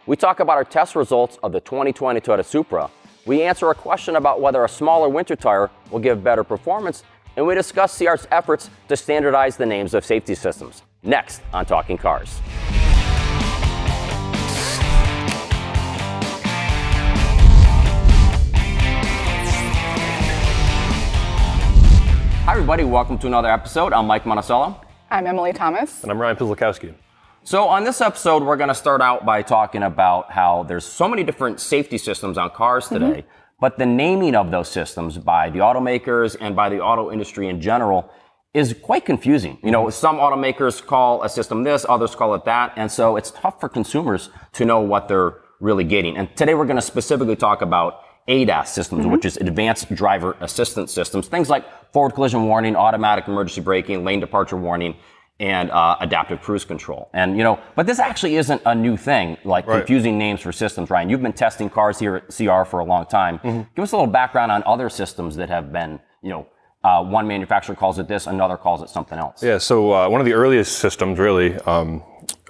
We talk about our test results of the 2020 Toyota Supra. We answer a question about whether a smaller winter tire will give better performance, and we discuss CR's efforts to standardize the names of safety systems. Next on Talking Cars. Hi everybody, welcome to another episode. I'm Mike Monticello. I'm Emily Thomas. And I'm Ryan Pizlikowski. So on this episode, we're going to start out by talking about how there's so many different safety systems on cars today, but the naming of those systems by the automakers and by the auto industry in general is quite confusing. You know, some automakers call a system this, others call it that, and so it's tough for consumers to know what they're really getting. And today we're going to specifically talk about ADAS systems, which is Advanced Driver Assistance Systems, things like forward collision warning, automatic emergency braking, lane departure warning, and adaptive cruise control. And, you know, but this actually isn't a new thing, like confusing names for systems. Ryan, you've been testing cars here at CR for a long time. Give us a little background on other systems that have been, you know, one manufacturer calls it this, another calls it something else. Yeah, so one of the earliest systems really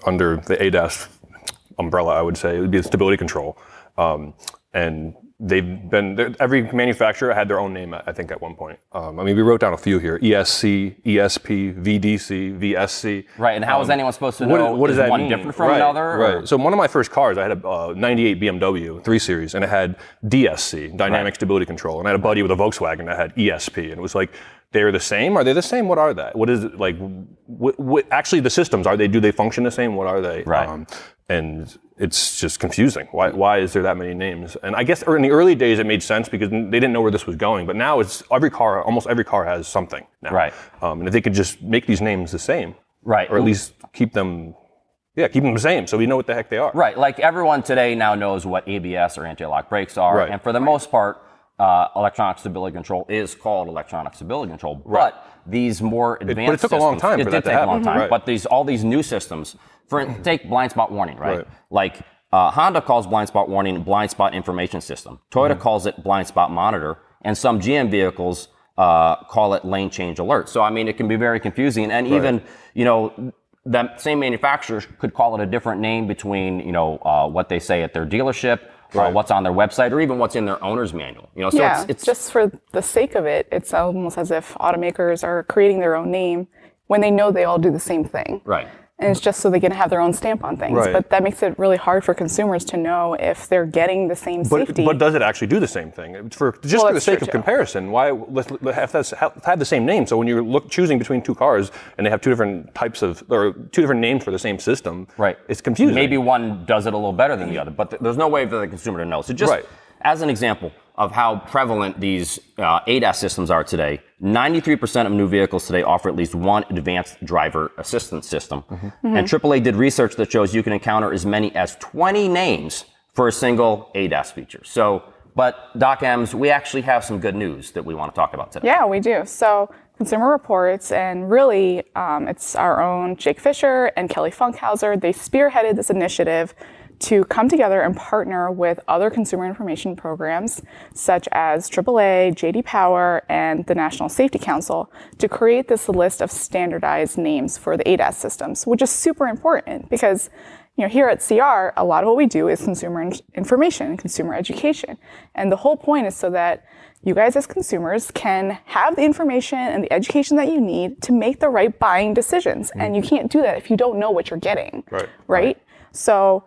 under the ADAS umbrella, I would say, would be the stability control. And they've been, every manufacturer had their own name, I think, at one point. I mean, we wrote down a few here: ESC, ESP, VDC, VSC. Right, and how is anyone supposed to know? What does that one mean? different from another? Right. Or? So one of my first cars, I had a 98 BMW 3 Series, and it had DSC, Dynamic Stability Control. And I had a buddy with a Volkswagen that had ESP, and it was like, they're the same? Are they the same? What are that? What is it like? What actually the systems do they function the same? What are they? Right. And it's just confusing. Why is there that many names? And I guess in the early days it made sense because they didn't know where this was going. But now it's almost every car has something now. Right. And if they could just make these names the same, right, or at least keep them the same, so we know what the heck they are. Right. Like everyone today now knows what ABS or anti-lock brakes are, and for the most part, electronic stability control is called electronic stability control. But these more advanced but it took a long time for that to happen. It did take a long time. But all these new systems, take blind spot warning, right? Like Honda calls blind spot warning blind spot information system. Toyota calls it blind spot monitor, and some GM vehicles call it lane change alert. So I mean, it can be very confusing, and even that same manufacturer could call it a different name between what they say at their dealership. What's on their website, or even what's in their owner's manual. So it's just for the sake of it. It's almost as if automakers are creating their own name when they know they all do the same thing. Right. And it's just so they can have their own stamp on things. But that makes it really hard for consumers to know if they're getting the same safety. But does it actually do the same thing? For the sake of comparison, why let's have the same name? So when you're choosing between two cars and they have two different names for the same system, it's confusing. Maybe one does it a little better than the other, but there's no way for the consumer to know. So just as an example of how prevalent these ADAS systems are today, 93% of new vehicles today offer at least one advanced driver assistance system. And AAA did research that shows you can encounter as many as 20 names for a single ADAS feature. So, but Doc Ems, we actually have some good news that we want to talk about today. Yeah, we do. So Consumer Reports, and really it's our own Jake Fisher and Kelly Funkhauser, they spearheaded this initiative to come together and partner with other consumer information programs such as AAA, JD Power, and the National Safety Council to create this list of standardized names for the ADAS systems, which is super important because here at CR, a lot of what we do is consumer information and consumer education. And the whole point is so that you guys as consumers can have the information and the education that you need to make the right buying decisions. And you can't do that if you don't know what you're getting, right? So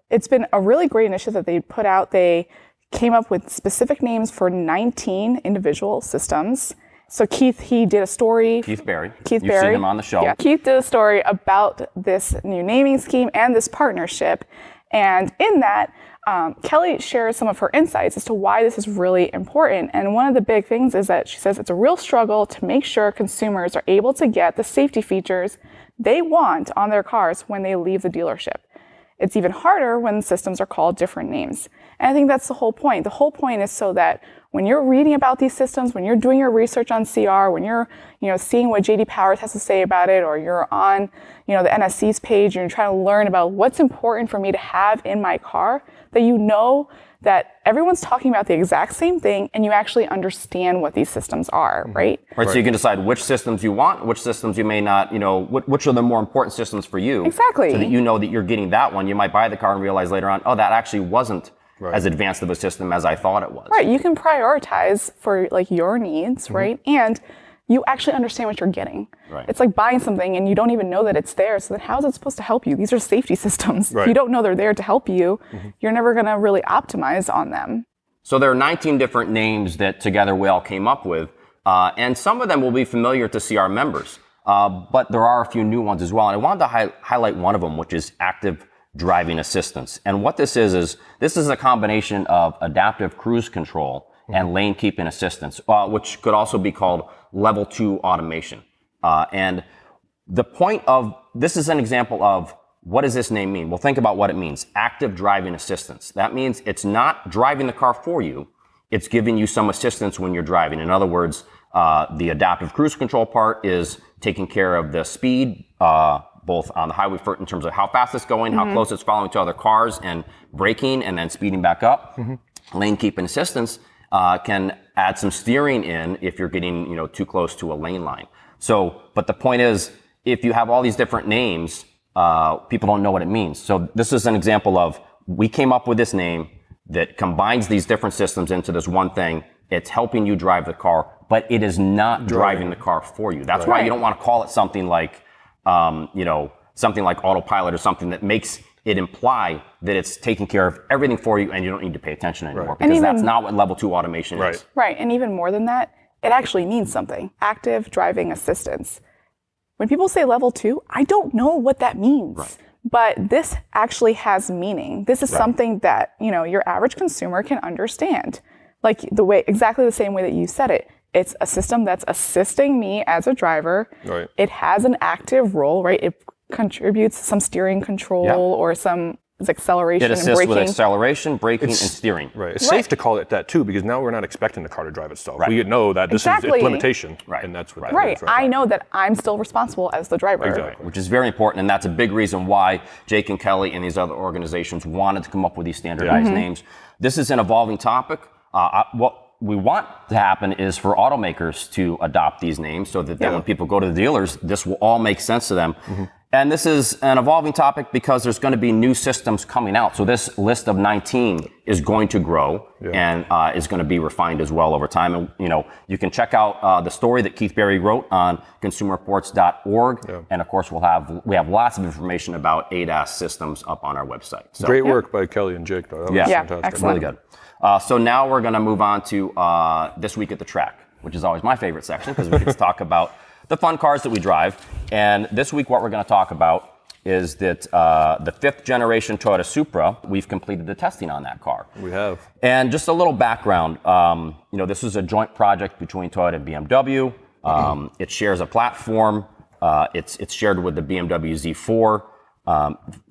it's been a really great initiative that they put out. They came up with specific names for 19 individual systems. So Keith, he did a story. Keith Barry. You've seen him on the show. Yeah, Keith did a story about this new naming scheme and this partnership. And in that, Kelly shares some of her insights as to why this is really important. And one of the big things is that she says it's a real struggle to make sure consumers are able to get the safety features they want on their cars when they leave the dealership. It's even harder when systems are called different names. And I think that's the whole point. The whole point is so that when you're reading about these systems, when you're doing your research on CR, when you're, seeing what JD Powers has to say about it, or you're on, the NSC's page and you're trying to learn about what's important for me to have in my car, that that everyone's talking about the exact same thing and you actually understand what these systems are, right? Right, so you can decide which systems you want, which systems you may not, which are the more important systems for you. Exactly. So that you know that you're getting that one. You might buy the car and realize later on, oh, that actually wasn't as advanced of a system as I thought it was. Right, you can prioritize for your needs, right? And you actually understand what you're getting. Right. It's like buying something and you don't even know that it's there. So then how is it supposed to help you? These are safety systems. Right. If you don't know they're there to help you, you're never going to really optimize on them. So there are 19 different names that together we all came up with. And some of them will be familiar to CR members. But there are a few new ones as well. And I wanted to highlight one of them, which is active driving assistance. And what this is a combination of adaptive cruise control and lane keeping assistance, which could also be called level 2 automation. And the point of this is an example of what does this name mean? Well, think about what it means. Active driving assistance. That means it's not driving the car for you. It's giving you some assistance when you're driving. In other words, the adaptive cruise control part is taking care of the speed, both on the highway in terms of how fast it's going, how close it's following to other cars, and braking and then speeding back up. Lane keeping assistance can add some steering in if you're getting too close to a lane line. So, but the point is, if you have all these different names, people don't know what it means. So this is an example of we came up with this name that combines these different systems into this one thing. It's helping you drive the car, but it is not driving the car for you. That's why you don't want to call it something like, something like autopilot or something that makes it imply that it's taking care of everything for you and you don't need to pay attention anymore, because that's not what level 2 automation is. Right, and even more than that, it actually means something. Active driving assistance. When people say level 2, I don't know what that means. Right. But this actually has meaning. This is something that, your average consumer can understand. Like exactly the same way that you said it. It's a system that's assisting me as a driver. Right. It has an active role, right? It contributes some steering control or some acceleration and braking. It assists with acceleration, braking, and steering. Right. It's safe to call it that too, because now we're not expecting the car to drive itself. Right. We know that this is its limitation, and that's what that is. I know that I'm still responsible as the driver. Exactly. Which is very important, and that's a big reason why Jake and Kelly and these other organizations wanted to come up with these standardized names. This is an evolving topic. What we want to happen is for automakers to adopt these names so that then when people go to the dealers, this will all make sense to them. And this is an evolving topic because there's going to be new systems coming out. So this list of 19 is going to grow and is going to be refined as well over time. And, you can check out the story that Keith Berry wrote on consumerreports.org. Yeah. And of course, we have lots of information about ADAS systems up on our website. So, great work by Kelly and Jake, though. That was fantastic. Excellent. Really good. So now we're going to move on to This Week at the Track, which is always my favorite section because we get to talk about the fun cars that we drive. And this week, what we're going to talk about is that the 5th generation Toyota Supra, we've completed the testing on that car. We have. And just a little background, this is a joint project between Toyota and BMW. It shares a platform. It's shared with the BMW Z4.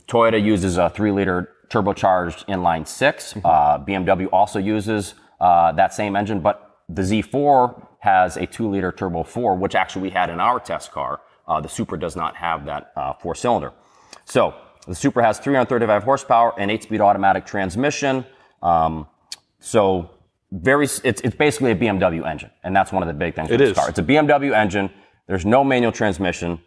Toyota uses a 3-liter turbocharged inline 6. BMW also uses that same engine, but the Z4 has a 2-liter turbo 4, which actually we had in our test car. The Supra does not have that 4-cylinder. So the Supra has 335 horsepower and 8-speed automatic transmission. It's basically a BMW engine, and that's one of the big things with this car. It's a BMW engine. There's no manual transmission.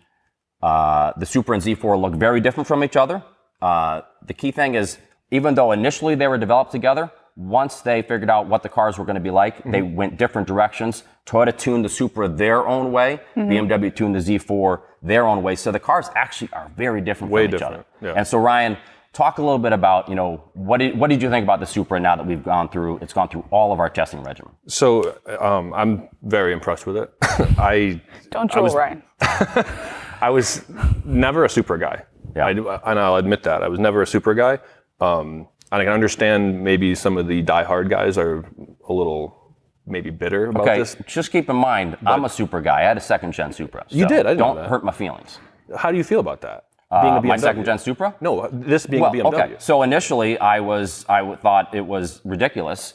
The Supra and Z4 look very different from each other. The key thing is, even though initially they were developed together, once they figured out what the cars were going to be like, they went different directions. Toyota tuned the Supra their own way. BMW tuned the Z4 their own way. So the cars actually are very different from each other. Yeah. And so Ryan, talk a little bit about, what did you think about the Supra now that it's gone through all of our testing regimen? So I'm very impressed with it. Don't troll Ryan. I was never a Supra guy. Yeah. And I'll admit that. I was never a Supra guy. I can understand maybe some of the diehard guys are a little maybe bitter about this. Just keep in mind, I'm a Supra guy. I had a 2nd-gen Supra. So you did? I didn't know don't that. hurt my feelings. How do you feel about that? Being a BMW? My 2nd-gen Supra? No, this being a BMW. Okay. So initially, I thought it was ridiculous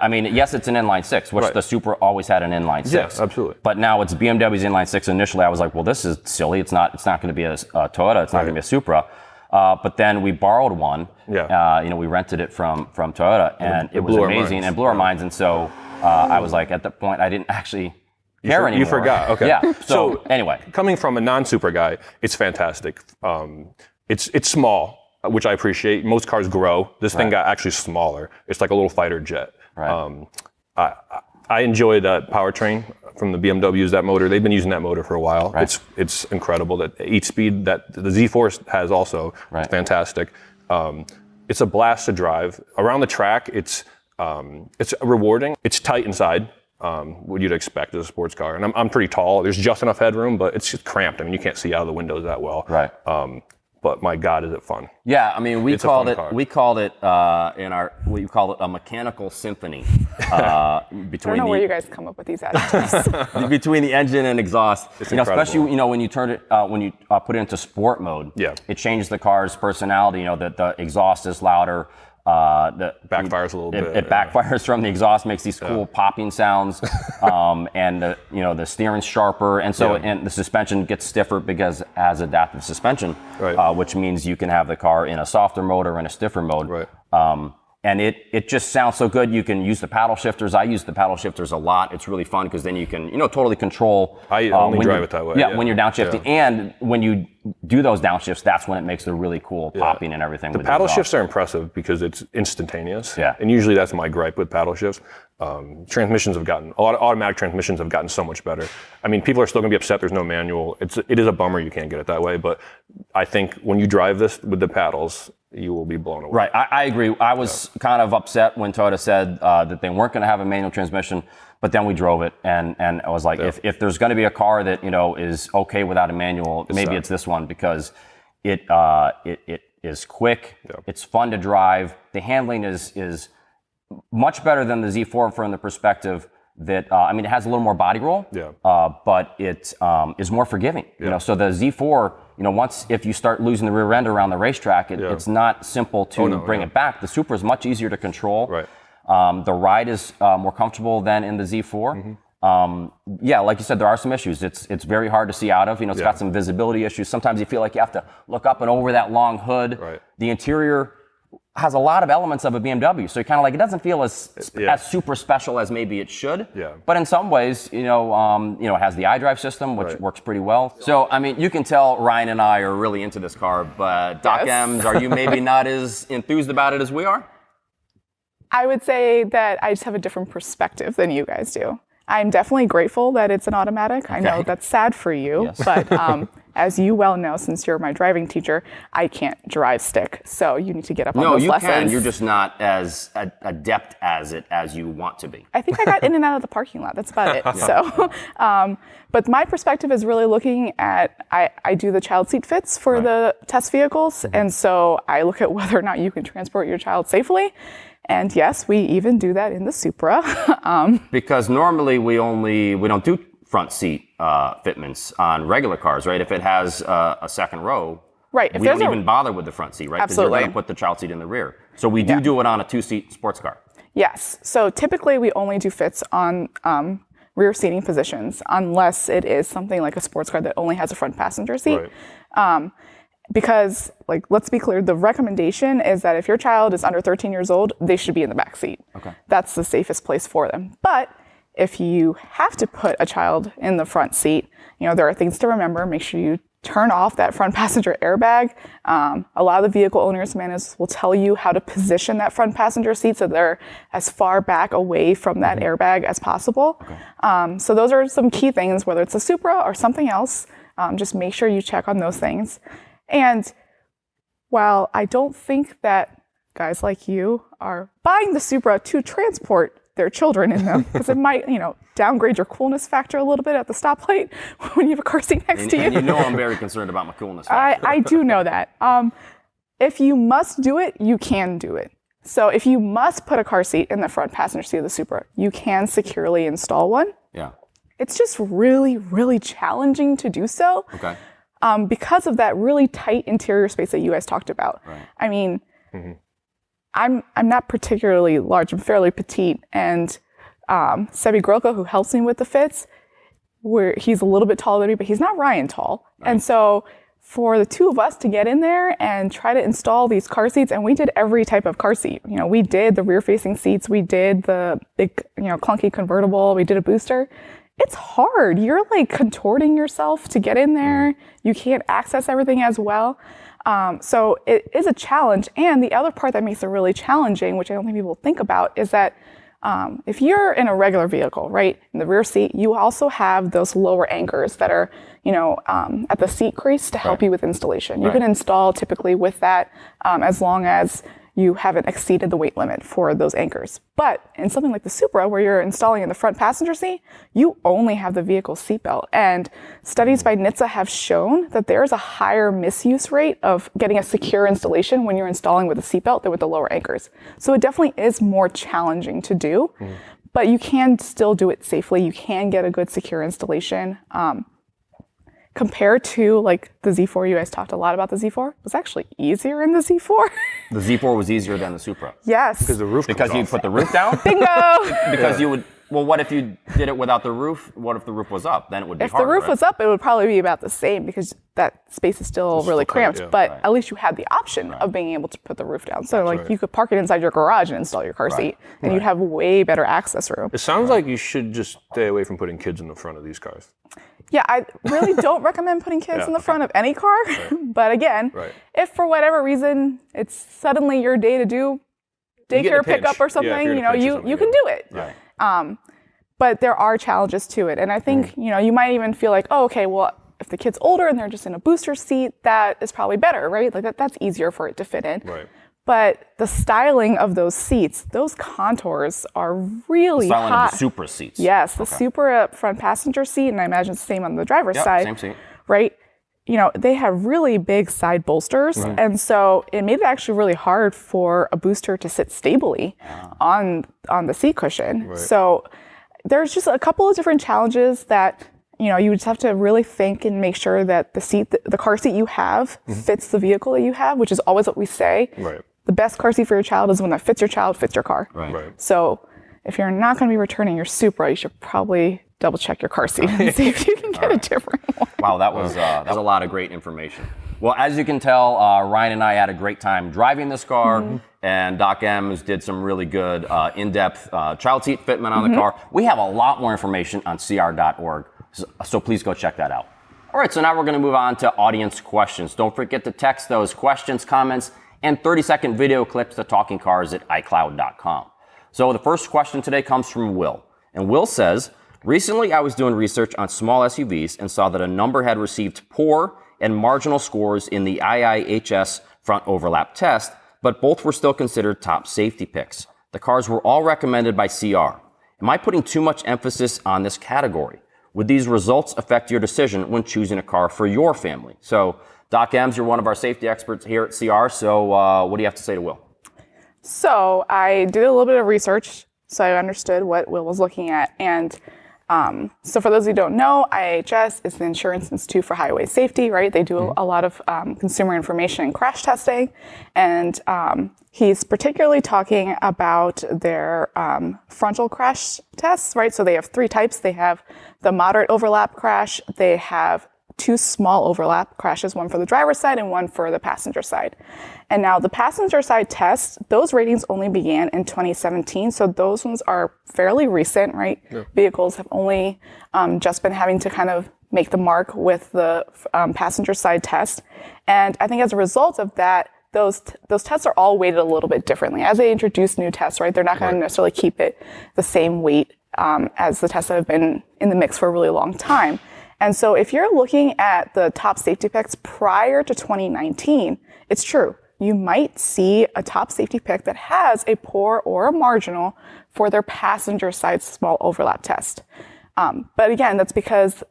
I mean, yes, it's an inline six, which the Supra always had an inline six. Yeah, absolutely. But now it's BMW's inline six. Initially, I was like, well, this is silly. It's not going to be a Toyota. It's not going to be a Supra. But then we borrowed one. Yeah. We rented it from Toyota, and it was amazing and blew our minds. And so I was like, at that point, I didn't actually care anymore. You forgot. Okay. Yeah. So anyway, coming from a non-Supra guy, it's fantastic. It's small, which I appreciate. Most cars grow. This thing got actually smaller. It's like a little fighter jet. Right. I enjoy that powertrain from the BMWs, that motor. They've been using that motor for a while. Right. It's incredible. That 8-speed that the Z4 has also. It's fantastic. It's a blast to drive. Around the track, it's rewarding. It's tight inside, what you'd expect as a sports car. And I'm pretty tall. There's just enough headroom, but it's just cramped. I mean, you can't see out of the windows that well. Right. But my God, is it fun? Yeah, I mean, we called it We call it a mechanical symphony between I don't know where you guys come up with these adjectives. between the engine and exhaust. It's incredible. Especially when you turn it when you put it into sport mode. Yeah. It changes the car's personality. The exhaust is louder. Backfires a little bit. It backfires from the exhaust, makes these cool popping sounds, and the steering's sharper, and so and the suspension gets stiffer because it has adaptive suspension, which means you can have the car in a softer mode or in a stiffer mode. Right. And it just sounds so good. You can use the paddle shifters. I use the paddle shifters a lot. It's really fun because then you can totally control. I only drive it that way. Yeah, when you're downshifting, and when you do those downshifts, that's when it makes the really cool popping and everything. The paddle shifts are impressive because it's instantaneous. Yeah. And usually that's my gripe with paddle shifts. Transmissions have gotten, a lot of automatic transmissions have gotten so much better. I mean, people are still going to be upset there's no manual. It is a bummer you can't get it that way, but I think when you drive this with the paddles, you will be blown away. Right, I agree. I was kind of upset when Toyota said that they weren't going to have a manual transmission, but then we drove it, and I was like, if there's going to be a car that is okay without a manual, maybe it's this one because it is quick, it's fun to drive, the handling is much better than the Z4 from the perspective that it has a little more body roll, but it is more forgiving. So the Z4, once if you start losing the rear end around the racetrack, it's not simple to bring it back. The Supra is much easier to control. Right. The ride is more comfortable than in the Z4. Like you said, there are some issues. It's very hard to see out of. It's got some visibility issues. Sometimes you feel like you have to look up and over that long hood. Right. The interior has a lot of elements of a BMW, so you're kind of like, it doesn't feel as super special as maybe it should. Yeah. But in some ways, it has the iDrive system, which works pretty well. So, you can tell Ryan and I are really into this car, but Doc Ems, are you maybe not as enthused about it as we are? I would say that I just have a different perspective than you guys do. I'm definitely grateful that it's an automatic. Okay. I know that's sad for you, but as you well know, since you're my driving teacher, I can't drive stick. So you need to get up on those lessons. No, you can. You're just not as adept as it as you want to be. I think I got in and out of the parking lot. That's about it. So, but my perspective is really looking at, I do the child seat fits for the test vehicles. And so I look at whether or not you can transport your child safely. And yes, we even do that in the Supra. Because normally we don't do front seat fitments on regular cars, right? If it has a second row, right? We don't even bother with the front seat, right? Because you're going to put the child seat in the rear. So we do it on a 2-seat sports car. Yes. So typically we only do fits on rear seating positions, unless it is something like a sports car that only has a front passenger seat. Right. Because, let's be clear, the recommendation is that if your child is under 13 years old, they should be in the back seat. Okay. That's the safest place for them. But if you have to put a child in the front seat, there are things to remember. Make sure you turn off that front passenger airbag. A lot of the vehicle owners' manuals will tell you how to position that front passenger seat so they're as far back away from that airbag as possible. Okay. So those are some key things, whether it's a Supra or something else. Just make sure you check on those things. And while I don't think that guys like you are buying the Supra to transport their children in them, because it might, downgrade your coolness factor a little bit at the stoplight when you have a car seat next to you. And I'm very concerned about my coolness factor. I do know that. If you must do it, you can do it. So if you must put a car seat in the front passenger seat of the Supra, you can securely install one. Yeah. It's just really, really challenging to do so. Okay. Because of that really tight interior space that you guys talked about. Right. I mean, I'm not particularly large. I'm fairly petite, and Sebi Grolko, who helps me with the fits, he's a little bit taller than me, but he's not Ryan tall. Right. And so for the two of us to get in there and try to install these car seats, and we did every type of car seat. You know, we did the rear-facing seats, we did the big, clunky convertible, we did a booster. It's hard. You're like contorting yourself to get in there. You can't access everything as well. So it is a challenge. And the other part that makes it really challenging, which I don't think people think about, is that if you're in a regular vehicle, right, in the rear seat, you also have those lower anchors that are, at the seat crease to help you with installation. You can install typically with that as long as you haven't exceeded the weight limit for those anchors. But in something like the Supra, where you're installing in the front passenger seat, you only have the vehicle seatbelt. And studies by NHTSA have shown that there's a higher misuse rate of getting a secure installation when you're installing with a seatbelt than with the lower anchors. So it definitely is more challenging to do, but you can still do it safely. You can get a good secure installation. Compared to like the Z4, you guys talked a lot about the Z4. It was actually easier in the Z4. The Z4 was easier than the Supra. Yes. Because the roof Because you put the roof down? Bingo! Because you would, well, what if you did it without the roof? What if the roof was up? Then it would be harder. If the roof was up, it would probably be about the same because that space is still really cramped. But at least you had the option of being able to put the roof down. So you could park it inside your garage and install your car seat, and you'd have way better access room. It sounds like you should just stay away from putting kids in the front of these cars. Yeah, I really don't recommend putting kids in the front of any car. But again, if for whatever reason it's suddenly your day to do daycare pickup or something, you can do it. Right. But there are challenges to it. And I think, you might even feel like, oh, okay, well, if the kid's older and they're just in a booster seat, that is probably better, right? Like that's easier for it to fit in. Right. But the styling of those seats, those contours are really hot. The styling of the Supra seats. Yes, the Supra front passenger seat, and I imagine it's the same on the driver's side. Same seat. Right? They have really big side bolsters, and so it made it actually really hard for a booster to sit stably on the seat cushion. Right. So there's just a couple of different challenges that you would just have to really think and make sure that the car seat you have fits the vehicle that you have, which is always what we say. Right. The best car seat for your child is one that fits your child, fits your car. Right. So if you're not going to be returning your Supra, you should probably double check your car seat and see if you can get a different one. Wow, that was a lot of great information. Well, as you can tell, Ryan and I had a great time driving this car, and Doc M's did some really good in-depth child seat fitment on the car. We have a lot more information on cr.org, so please go check that out. All right, so now we're going to move on to audience questions. Don't forget to text those questions, comments, and 30-second video clips to TalkingCars@iCloud.com. So the first question today comes from Will. And Will says, recently I was doing research on small SUVs and saw that a number had received poor and marginal scores in the IIHS front overlap test, but both were still considered top safety picks. The cars were all recommended by CR. Am I putting too much emphasis on this category? Would these results affect your decision when choosing a car for your family? So, Doc Ems, you're one of our safety experts here at CR, so what do you have to say to Will? So I did a little bit of research, so I understood what Will was looking at. And so for those who don't know, IIHS is the Insurance Institute for Highway Safety, right? They do a lot of consumer information and crash testing. And he's particularly talking about their frontal crash tests, right? So they have three types. They have the moderate overlap crash. They have two small overlap crashes, one for the driver's side and one for the passenger side. And now the passenger side test, those ratings only began in 2017. So those ones are fairly recent, right? Yeah. Vehicles have only just been having to kind of make the mark with the passenger side test. And I think as a result of that, those tests are all weighted a little bit differently. As they introduce new tests, right, they're not going to necessarily keep it the same weight as the tests that have been in the mix for a really long time. And so if you're looking at the top safety picks prior to 2019, it's true. You might see a top safety pick that has a poor or a marginal for their passenger side small overlap test. But again, that's because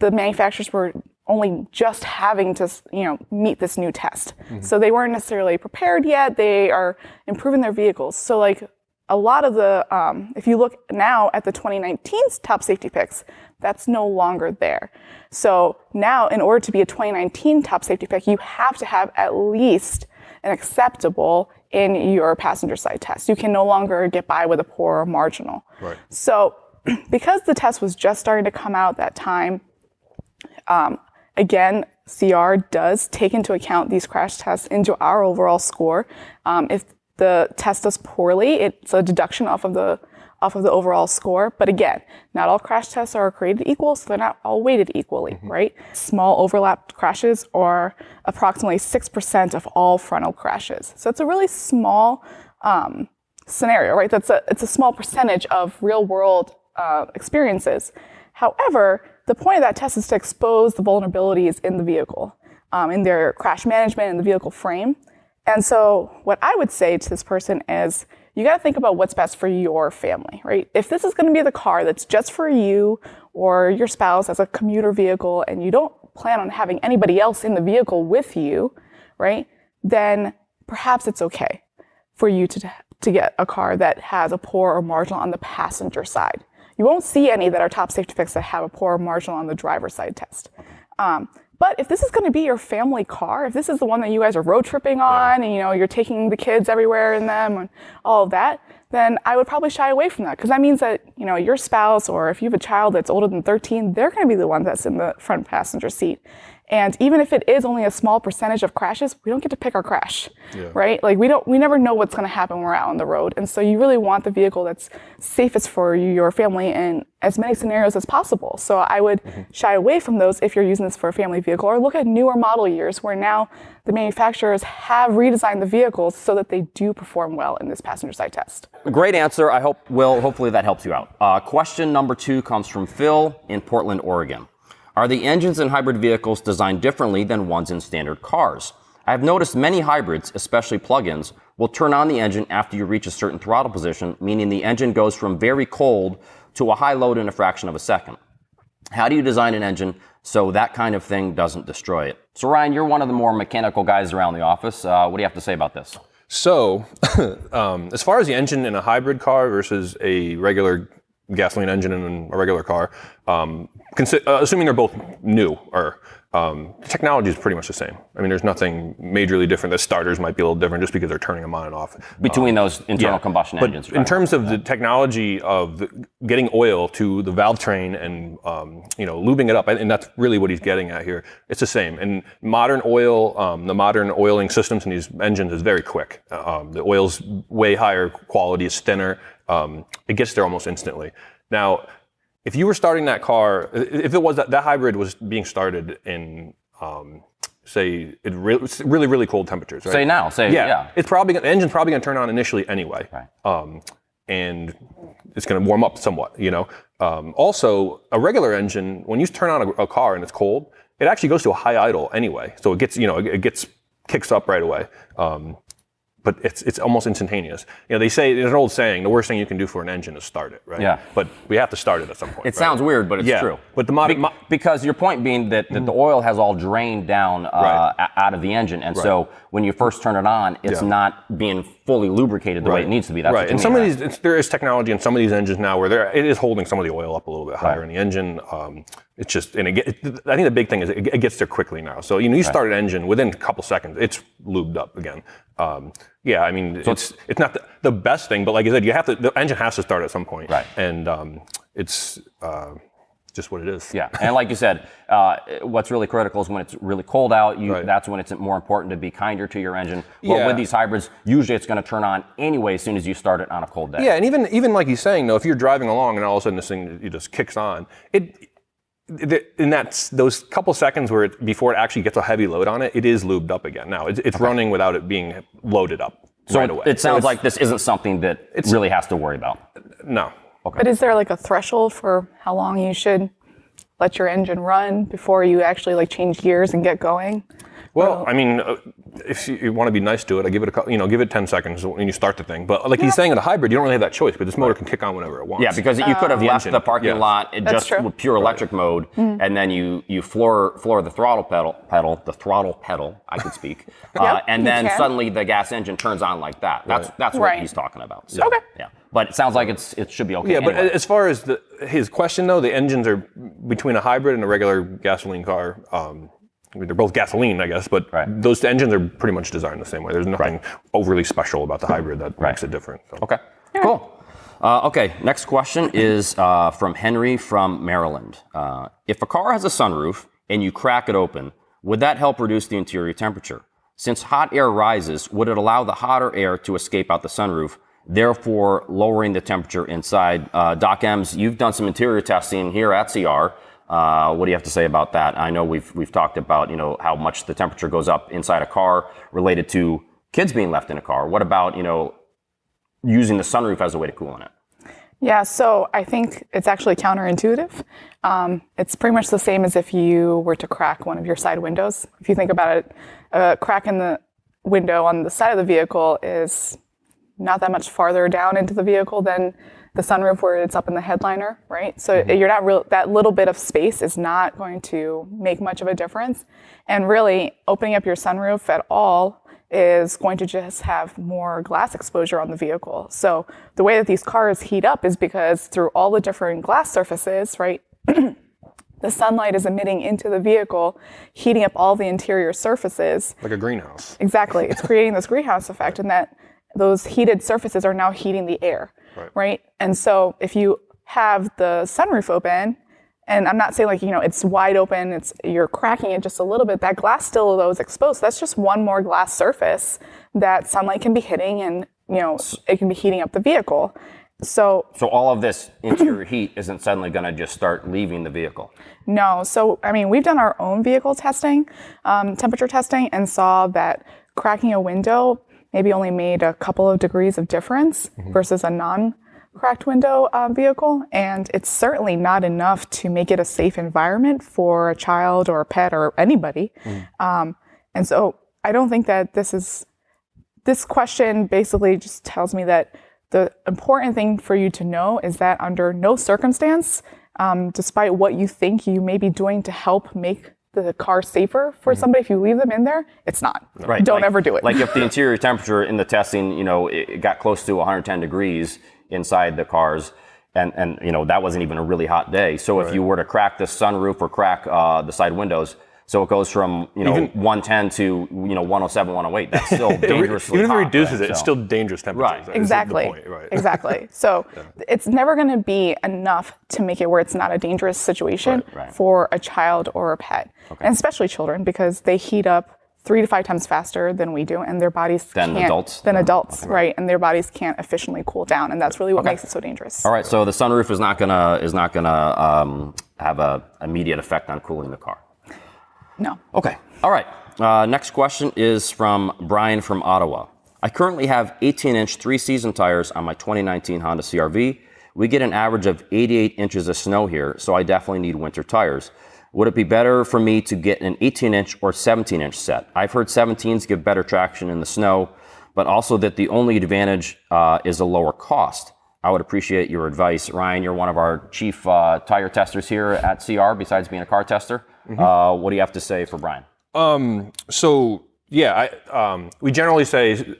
the manufacturers were only just having to, meet this new test. So they weren't necessarily prepared yet. They are improving their vehicles. So like a lot of the, if you look now at the 2019's top safety picks, that's no longer there. So now in order to be a 2019 top safety pick, you have to have at least an acceptable in your passenger side test. You can no longer get by with a poor marginal. Right. So because the test was just starting to come out that time, again, CR does take into account these crash tests into our overall score. If the test does poorly, it's a deduction off of the overall score. But again, not all crash tests are created equal, so they're not all weighted equally, right? Small overlapped crashes are approximately 6% of all frontal crashes. So it's a really small scenario, right? It's a small percentage of real world experiences. However, the point of that test is to expose the vulnerabilities in the vehicle, in their crash management and the vehicle frame. And so what I would say to this person is, you got to think about what's best for your family, right? If this is going to be the car that's just for you or your spouse as a commuter vehicle, and you don't plan on having anybody else in the vehicle with you, right? Then perhaps it's okay for you to get a car that has a poor or marginal on the passenger side. You won't see any that are top safety picks that have a poor marginal on the driver's side test. But if this is going to be your family car, if this is the one that you guys are road tripping on, and you're taking the kids everywhere in them and all of that, then I would probably shy away from that, because that means that your spouse, or if you have a child that's older than 13, they're going to be the one that's in the front passenger seat. And even if it is only a small percentage of crashes, we don't get to pick our crash, right? Like we never know what's going to happen when we're out on the road. And so you really want the vehicle that's safest for you, your family, in as many scenarios as possible. So I would shy away from those if you're using this for a family vehicle, or look at newer model years where now the manufacturers have redesigned the vehicles so that they do perform well in this passenger side test. Great answer. Hopefully that helps you out. Question number 2 comes from Phil in Portland, Oregon. Are the engines in hybrid vehicles designed differently than ones in standard cars? I have noticed many hybrids, especially plug-ins, will turn on the engine after you reach a certain throttle position, meaning the engine goes from very cold to a high load in a fraction of a second. How do you design an engine so that kind of thing doesn't destroy it? So Ryan, you're one of the more mechanical guys around the office. What do you have to say about this? So, as far as the engine in a hybrid car versus a regular gasoline engine in a regular car, assuming they're both new, technology is pretty much the same. I mean, there's nothing majorly different. The starters might be a little different just because they're turning them on and off. Between those internal combustion engines. But in terms of the technology of getting oil to the valve train and lubing it up, and that's really what he's getting at here, it's the same. And modern oil, the modern oiling systems in these engines is very quick. The oil's way higher quality, it's thinner. It gets there almost instantly. Now, if you were starting that car, if it was that hybrid was being started in, say, really, really cold temperatures, right? The engine's probably going to turn on initially anyway, right. And it's going to warm up somewhat. Also, a regular engine, when you turn on a car and it's cold, it actually goes to a high idle anyway, so it gets kicks up right away. But it's almost instantaneous. They say, there's an old saying, the worst thing you can do for an engine is start it, right? Yeah. But we have to start it at some point. It sounds weird, but it's true. But the because your point being that the oil has all drained down out of the engine, and so when you first turn it on, it's not being fully lubricated the way it needs to be. That's right. And some of these, there is technology in some of these engines now where it is holding some of the oil up a little bit higher in the engine. It's just, I think the big thing is it gets there quickly now. So you start an engine within a couple seconds, it's lubed up again. I mean, so it's not the best thing, but like I said, the engine has to start at some point. Right. And it's just what it is. Yeah, and like you said, what's really critical is when it's really cold out, that's when it's more important to be kinder to your engine. Well, with these hybrids, usually it's going to turn on anyway as soon as you start it on a cold day. Yeah, and even like he's saying, though, if you're driving along and all of a sudden this thing just kicks on, in those couple seconds before it actually gets a heavy load on it, it is lubed up again. Now, it's running without it being loaded up right away. It sounds like this isn't something that it really has to worry about. No. Okay. But is there like a threshold for how long you should let your engine run before you actually change gears and get going? Well, I mean, if you want to be nice to it, I give it give it 10 seconds when you start the thing. But like he's saying, in a hybrid, you don't really have that choice. But this motor can kick on whenever it wants. Yeah, because you could have left the parking lot just with pure electric mode, and then you floor the throttle pedal. I could speak, and then suddenly the gas engine turns on like that. That's what he's talking about. So, yeah. But it sounds like it should be okay. Yeah, anyway. But as far as his question though, the engines are between a hybrid and a regular gasoline car. mean, they're both gasoline, I guess, but those engines are pretty much designed the same way. There's nothing overly special about the hybrid that makes it different. So. Okay, cool. Okay, next question is from Henry from Maryland. If a car has a sunroof and you crack it open, would that help reduce the interior temperature? Since hot air rises, would it allow the hotter air to escape out the sunroof, therefore lowering the temperature inside? Doc Ems, you've done some interior testing here at CR. What do you have to say about that? I know we've talked about, you know, how much the temperature goes up inside a car related to kids being left in a car. What about, you know, using the sunroof as a way to cool in it? Yeah, so I think it's actually counterintuitive. It's pretty much the same as if you were to crack one of your side windows. If you think about it, a crack in the window on the side of the vehicle is not that much farther down into the vehicle than the sunroof where it's up in the headliner, right? So you're not that little bit of space is not going to make much of a difference. And really, opening up your sunroof at all is going to just have more glass exposure on the vehicle. So the way that these cars heat up is because through all the different glass surfaces, right, the sunlight is emitting into the vehicle, heating up all the interior surfaces. Like a greenhouse. Exactly. It's creating this greenhouse effect, and that those heated surfaces are now heating the air, right? And so if you have the sunroof open, and I'm not saying like, you know, it's wide open, you're cracking it just a little bit, that glass still though is exposed. That's just one more glass surface that sunlight can be hitting, and, you know, it can be heating up the vehicle. So all of this interior heat isn't suddenly going to just start leaving the vehicle? No. So, I mean, we've done our own vehicle testing, temperature testing, and saw that cracking a window maybe only made a couple of degrees of difference versus a non-cracked window vehicle. And it's certainly not enough to make it a safe environment for a child or a pet or anybody. And so I don't think that this question basically just tells me that the important thing for you to know is that under no circumstance, despite what you think you may be doing to help make the car safer for somebody, if you leave them in there, it's not. Right. Don't ever do it. Like if the interior temperature in the testing, you know, it got close to 110 degrees inside the cars, and you know, that wasn't even a really hot day. So if you were to crack the sunroof or crack the side windows, so it goes from, you know, 110 to, you know, 107, 108. That's still dangerously even if hot, it reduces right? it, it's still dangerous temperatures. Right. Exactly. The point, right. Exactly. So it's never going to be enough to make it where it's not a dangerous situation for a child or a pet, and especially children, because they heat up 3 to 5 times faster than we do, and their bodies can't. Than adults, right? And their bodies can't efficiently cool down, and that's really what makes it so dangerous. All right. So the sunroof is not gonna have a immediate effect on cooling the car. No. Okay. All right. Next question is from Brian from Ottawa. I currently have 18-inch 3-season tires on my 2019 Honda CR-V. We get an average of 88 inches of snow here, so I definitely need winter tires. Would it be better for me to get an 18-inch or 17-inch set? I've heard 17s give better traction in the snow, but also that the only advantage is a lower cost. I would appreciate your advice. Ryan, you're one of our chief tire testers here at CR, besides being a car tester. What do you have to say for Brian? We generally say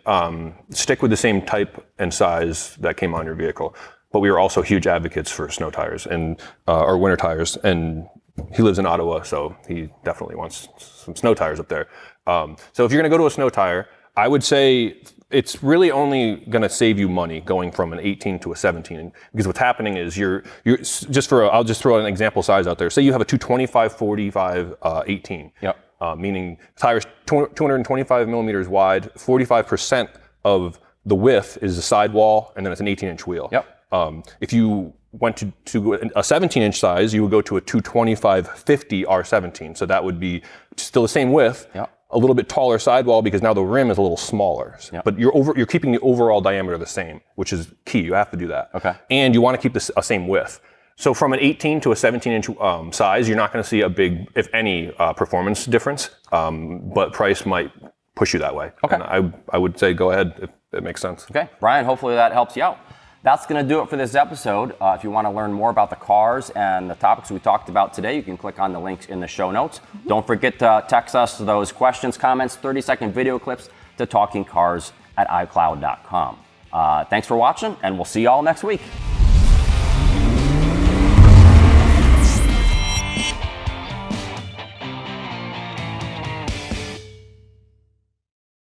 stick with the same type and size that came on your vehicle, but we are also huge advocates for snow tires and or winter tires. And he lives in Ottawa, so he definitely wants some snow tires up there. So if you're going to go to a snow tire, I would say it's really only going to save you money going from an 18 to a 17, because what's happening is I'll just throw an example size out there. Say you have a 225 45 18. Yep. Meaning tires 225 millimeters wide, 45% of the width is the sidewall, and then it's an 18-inch wheel. Yep. If you went to a 17-inch size, you would go to a 225 50 R17. So that would be still the same width. Yep. A little bit taller sidewall because now the rim is a little smaller. Yep. But you're keeping the overall diameter the same, which is key. You have to do that. Okay. And you want to keep the same width. So from an 18 to a 17-inch size, you're not going to see a big, if any, performance difference. But price might push you that way. Okay. And I would say go ahead if it makes sense. Okay. Brian, hopefully that helps you out. That's going to do it for this episode. If you want to learn more about the cars and the topics we talked about today, you can click on the links in the show notes. Don't forget to text us those questions, comments, 30-second video clips to TalkingCars@iCloud.com. Thanks for watching, and we'll see you all next week.